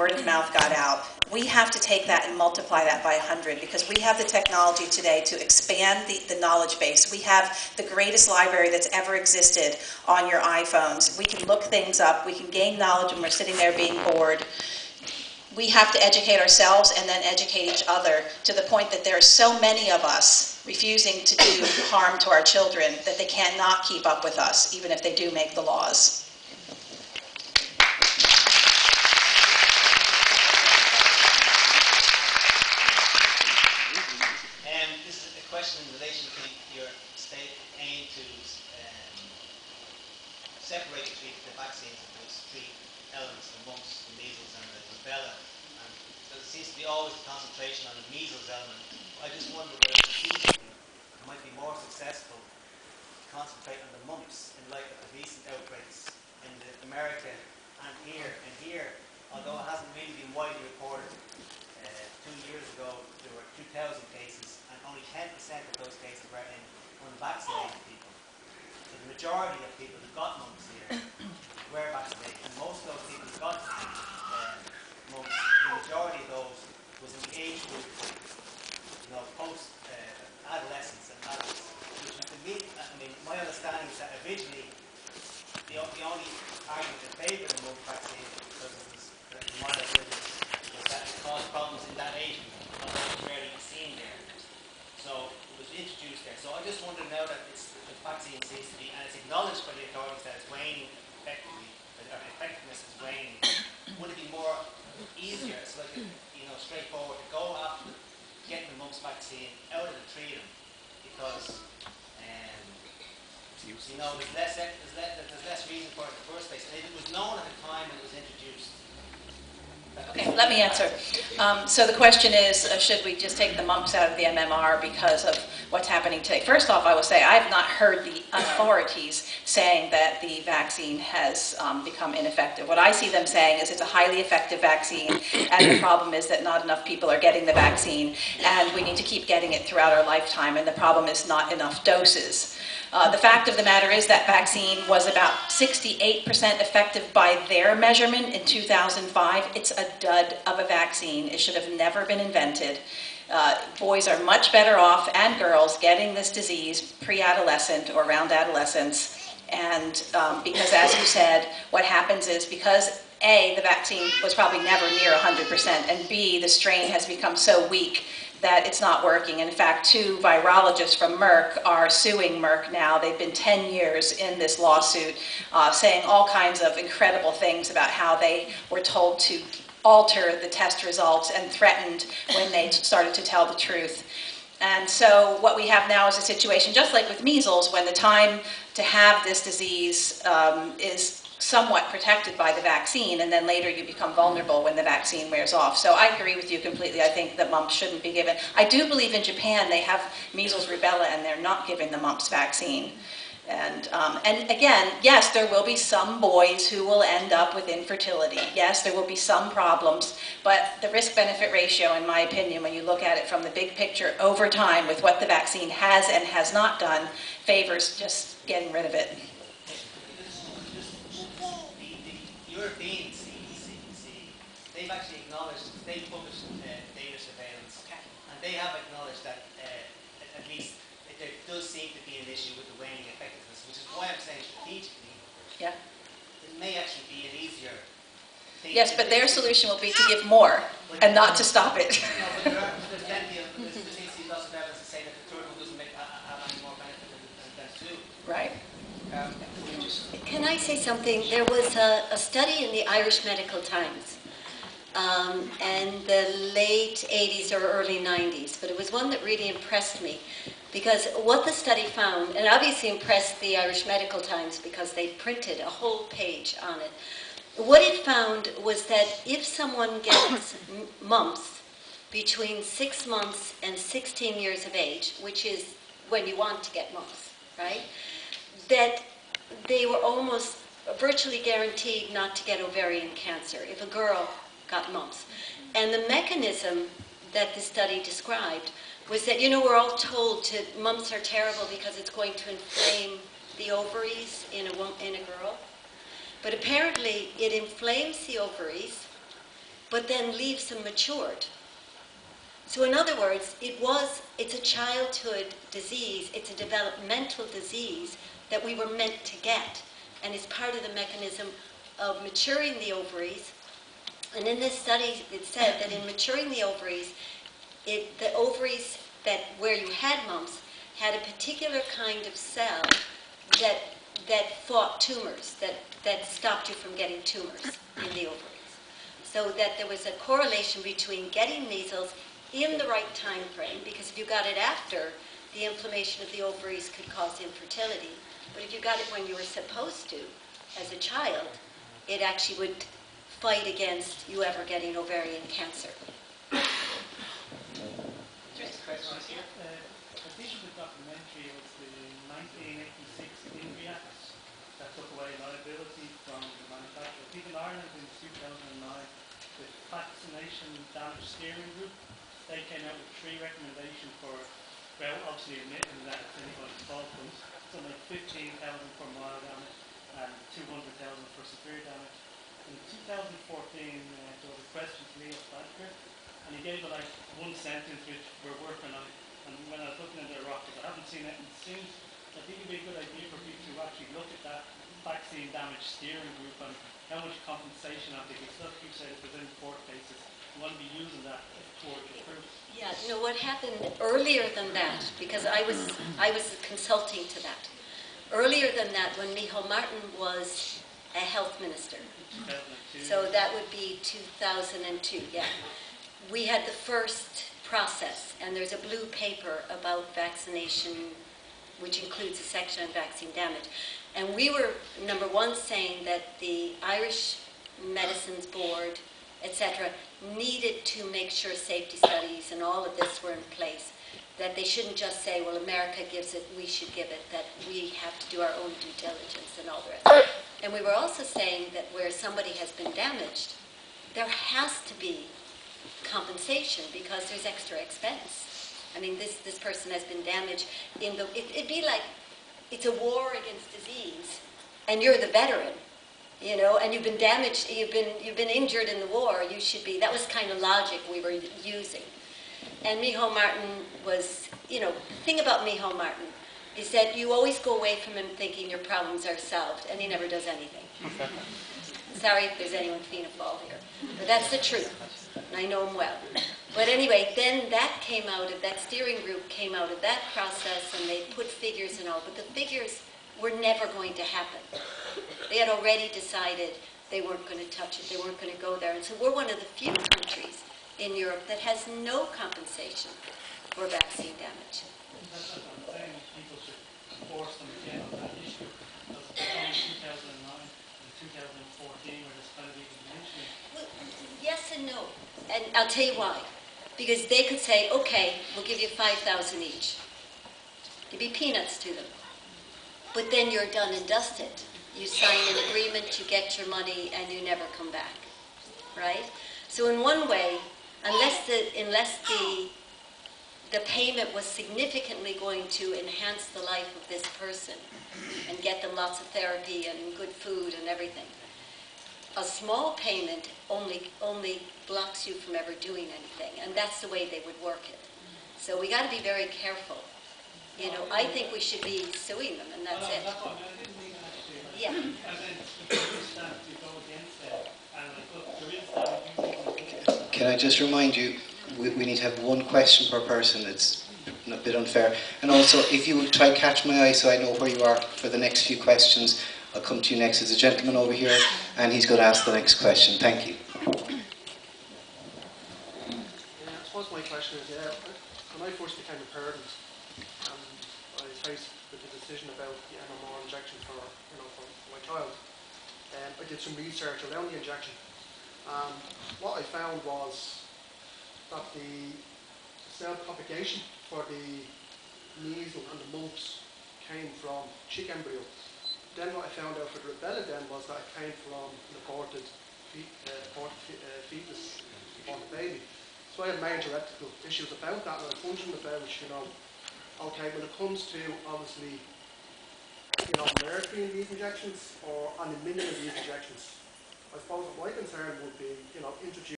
word of mouth got out. We have to take that and multiply that by 100 because we have the technology today to expand the knowledge base. We have the greatest library that's ever existed on your iPhones. We can look things up. We can gain knowledge when we're sitting there being bored. We have to educate ourselves and then educate each other to the point that there are so many of us refusing to do harm to our children that they cannot keep up with us, even if they do make the laws. This is a question in relation to your state aim to separate the vaccines into its three elements, the mumps, the measles and the rubella. And there seems to be always a concentration on the measles element. I just wonder whether strategically it might be more successful to concentrate on the mumps in light of the recent outbreaks in America and here, although it hasn't really been widely reported. 2 years ago there were 2,000 cases and only 10% of those cases were in unvaccinated people. So the majority of people who got mumps here were vaccinated, and most of those people who got mumps, the majority of those was in the age group, post adolescence and adults. Which to me, I mean, my understanding is that originally the only argument in favour of the mumps vaccine, because it was was that it caused problems in that age group because it was rarely seen there. So it was introduced there. So I just wonder now that the vaccine seems to be, and it's acknowledged by the authorities that it's waning effectively, that effectiveness is waning. Would it be more easier, it's like straightforward to go after getting the mumps vaccine out of the treaty because there's less reason for it in the first place. And it was known at the time when it was introduced. Okay, let me answer. So the question is, should we just take the mumps out of the MMR because of what's happening today? First off, I will say I have not heard the authorities saying that the vaccine has become ineffective. What I see them saying is it's a highly effective vaccine, and the problem is that not enough people are getting the vaccine, and we need to keep getting it throughout our lifetime, and the problem is not enough doses. The fact of the matter is that vaccine was about 68% effective by their measurement in 2005. It's a dud of a vaccine. It should have never been invented. Boys are much better off, and girls, getting this disease pre-adolescent or around adolescence. And because, as you said, what happens is because A, the vaccine was probably never near 100%, and B, the strain has become so weak that it's not working. In fact, 2 virologists from Merck are suing Merck now. They've been 10 years in this lawsuit, saying all kinds of incredible things about how they were told to alter the test results and threatened when they started to tell the truth. And so what we have now is a situation, just like with measles, when the time to have this disease is somewhat protected by the vaccine, and then later you become vulnerable when the vaccine wears off. So I agree with you completely. I think that mumps shouldn't be given. I do believe in Japan they have measles, rubella, and they're not giving the mumps vaccine. And again, yes, there will be some boys who will end up with infertility. Yes, there will be some problems, but the risk-benefit ratio, in my opinion, when you look at it from the big picture over time with what the vaccine has and has not done, favors just getting rid of it. European CDC, they've actually acknowledged, they've published data surveillance, and they have acknowledged that at least there does seem to be an issue with the waning effectiveness, which is why I'm saying strategically, it may actually be an easier thing. Yes, but their solution will be to give more and not to stop it. No, but there's plenty of, there seems to be lots of evidence to say that the third one doesn't have any more benefit than 2. Right. Can I say something? There was a study in the Irish Medical Times in the late 80s or early 90s, but it was one that really impressed me because what the study found, and obviously impressed the Irish Medical Times because they printed a whole page on it. What it found was that if someone gets mumps between 6 months and 16 years of age, which is when you want to get mumps, right? That they were almost virtually guaranteed not to get ovarian cancer if a girl got mumps. And the mechanism that the study described was that, we're all told mumps are terrible because it's going to inflame the ovaries in a girl. But apparently it inflames the ovaries but then leaves them matured. So in other words, it's a childhood disease, it's a developmental disease that we were meant to get, and it's part of the mechanism of maturing the ovaries. And in this study, it said that in maturing the ovaries, the ovaries where you had mumps had a particular kind of cell that fought tumors, that stopped you from getting tumors in the ovaries. So that there was a correlation between getting measles in the right time frame, because if you got it after, the inflammation of the ovaries could cause infertility. But if you got it when you were supposed to, as a child, it actually would fight against you ever getting ovarian cancer. Questions here? I think the documentary was the 1986 Injury Act that took away liability from the manufacturer. I think in Ireland in 2009, the Vaccination Damage Steering Group, they came out with 3 recommendations for, well, obviously admitting that it's anybody's fault, but something like 15,000 for mild damage and 200,000 for severe damage. In 2014, there was a question to Leo Stadker, and he gave it like one sentence which we're working on. And when I was looking at the rockets, I haven't seen it, and it seems, I think it'd be a good idea for people to actually look at that vaccine damage steering group and how much compensation I think it's not you said if there's any court cases, you want to be using that towards the proof. Yeah, you know what happened earlier than that, because I was consulting to that. Earlier than that, when Micheál Martin was a health minister, 2002. so that would be 2002, yeah. We had the first process, and there's a blue paper about vaccination, which includes a section on vaccine damage. And we were, number one, saying that the Irish Medicines Board, etc., needed to make sure safety studies and all of this were in place, that they shouldn't just say, well, America gives it, we should give it, that we have to do our own due diligence and all the rest. And we were also saying that where somebody has been damaged, there has to be compensation because there's extra expense. I mean, this person has been damaged it'd be like it's a war against disease, and you're the veteran, you know, and you've been damaged, you've been injured in the war. You should be. That was kind of logic we were using. And Micheál Martin was, you know, the thing about Micheál Martin is that you always go away from him thinking your problems are solved, and he never does anything. Sorry if there's anyone phenophile here, but that's the truth, and I know him well. But anyway, then that steering group came out of that process, and they put figures and all, but the figures were never going to happen. They had already decided they weren't going to touch it, they weren't going to go there, and so we're one of the few countries in Europe that has no compensation for vaccine damage. That's what I'm saying, people should force them again on that issue, because it's only 2009 and 2014 where this kind of even mentioning. Well, yes and no, and I'll tell you why. Because they could say, okay, we'll give you 5,000 each. It'd be peanuts to them. But then you're done and dusted. You sign an agreement, you get your money, and you never come back, right? So in one way, unless the payment was significantly going to enhance the life of this person and get them lots of therapy and good food and everything, a small payment only blocks you from ever doing anything, and that's the way they would work it. So we got to be very careful. You know, I think we should be suing them, and that's it. That's what I didn't mean actually. Yeah. And then there is that to go against it, and look, there is that. Can I just remind you, we need to have one question per person. It's a bit unfair. And also, if you would try to catch my eye so I know where you are for the next few questions, I'll come to you next. There's a gentleman over here, and he's going to ask the next question. Thank you. I suppose my question is, when I first became a parent, I was faced with the decision about the MMR injection for my child. I did some research around the injection. What I found was that the cell propagation for the measles and the mumps came from chick embryo. Then what I found out for the rubella then was that it came from an aborted fetus, aborted baby. So I had major ethical issues about that, and I was wondering about, okay, when it comes to obviously, mercury in these injections or aluminium in these injections, I suppose my concern would be, introducing